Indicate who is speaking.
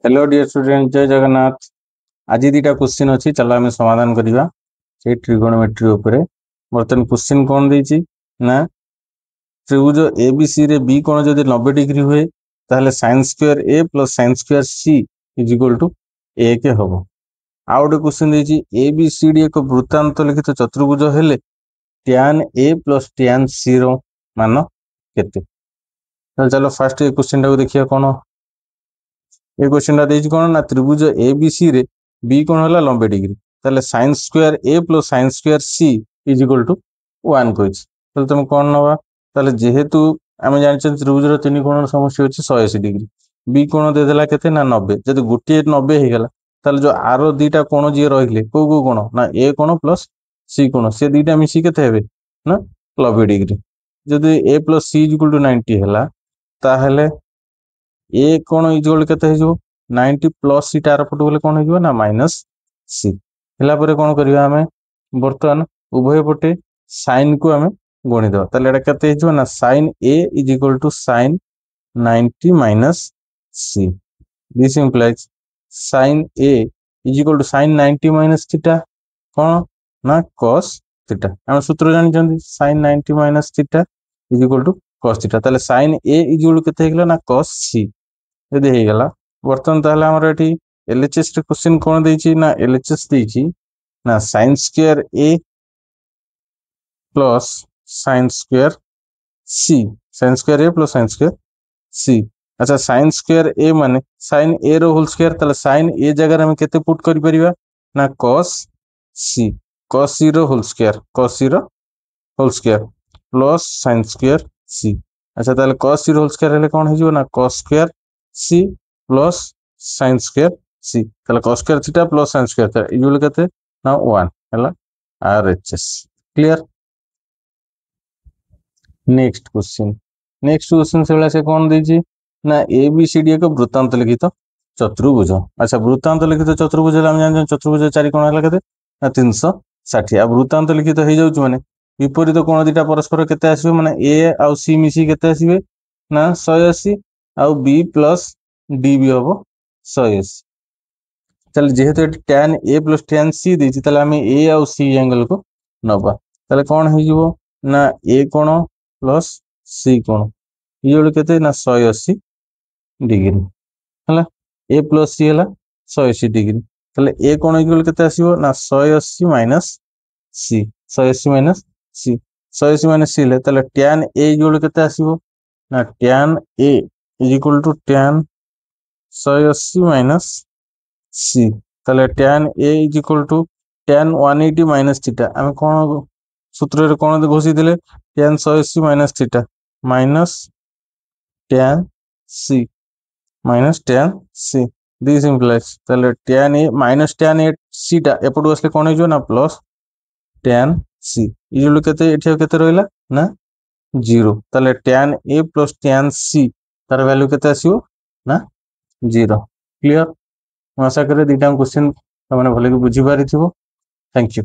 Speaker 1: Hello dear student, जय जगन्नाथ। आज दीटा question अच्छी, चलो आम समाधान करवा से ट्रिगोनोमेट्री उपरे। बर्तमान क्वेश्चन कौन देछि ना, त्रिभुज ए बी सी रे बी कोण जदि 90 डिग्री हुए ताहले sin square A plus sin square C is equal to 1 हम। आउ गोटे क्वेश्चन देछि ए बी सी डी एक वृत्तांत लिखित चतुर्भुज हेले tan ए प्लस tan सी रो मान केते। चलो फास्ट ये क्वेश्चन टाको देखिए कौन ये क्वेश्चन कौन ना, त्रिभुज ए बी सी रे बी कोण होला 90 डिग्री, ताले sin square A plus sin square C is equal to 1 कहिछि। ताले तुम कोन नबा, ताले जेहेतु आमे जानछन त्रिभुज रो तीन कोण समष्टि अछि 180 डिग्री, बी कोण दे देला केते ना 90। जदि गुटिए 90 हे गेला ताले जो आरो दीटा कोण जे रहिले को कोण ना ए कोण प्लस सी कोण, से दीटा मिसी केते हेबे ना 90 डिग्री। जदि a plus c is equal to 90 हैला ताहले ए कोण इक्वल केते हे जो 90 प्लस सी तार पटो बोले कोण हे ना माइनस सी। हला परे कोण करिवा हमें वर्तमान उभय पटे sin को हमें गुणी दो, ताले एटा केते हे जो ना sin a is equal to sin 90 minus C. This implies sin a is equal to sin 90 minus theta कोण ना cos थीटा। हम सूत्र जानि जंदी sin 90 minus theta is equal to cos theta. ताले sin a इज इक्वल केते हे गेला ना cos c। यदि हे गेला बर्तमान ताहले हमर एठी एलएचएस रे क्वेश्चन कोन देछि ना, एलएचएस देछि ना sin square a plus sin square c, sin square a plus sin square c। अच्छा sin स्क्वायर a माने sin a रो होल स्क्वायर, ताले sin a जगह हम केते पुट करि परिबा ना cos c रो होल स्क्वायर, cos c रो whole square plus sin square c। अच्छा ताले cos c रो होल स्क्वायर हेले कोन हे जो ना cos square c plus sin square c। ताले cos square theta plus sin square theta equal केते ना 1 हला आरएचएस। क्लियर। नेक्स्ट क्वेश्चन से कौन देछि ना ए बी सी डी एक वृत्तांत लिखित चतुर्भुज। अच्छा वृत्तांत लिखित चतुर्भुज हम जान चतुर्भुज चारि कोण हला केते ना 360। आ वृत्तांत लिखित हे जाउछ माने विपरीत कोण दिटा परस्पर केते आसीबे माने ए आ सी मिसी केते आसीबे ना 180 आ बी प्लस डी भी हम 180। चल जेहेतु tan ए प्लस tan सी देछि ताले हम ए आ सी एंगल को नबा। ताले कोण हे जिवो ना ए कोण प्लस सी कोण इयो केते ना 180 डिग्री हला। ए प्लस सी हला 180 डिग्री, ताले ए कोण इक्वल केते आसीबो ना 180 minus c, 180 minus c, 180 minus c ले ताले tan ए इक्वल केते आसीबो ना tan a is equal to tan 180 minus c. ताले tan a is equal to tan 180 minus theta. हम कोन सूत्र रे कोन घोषि देले tan 180 minus theta minus tan c minus tan c। This implies ताले tan a minus tan a c टा एपटो असले कोन हे जो ना प्लस tan c इजल केते एठी केते रहला ना 0। ताले tan a plus tan c तार वैल्यू केते आसीबो ना 0। क्लियर। आशा करे दीटा क्वेश्चन तमने भले बुझी पारिथिबो। Thank you.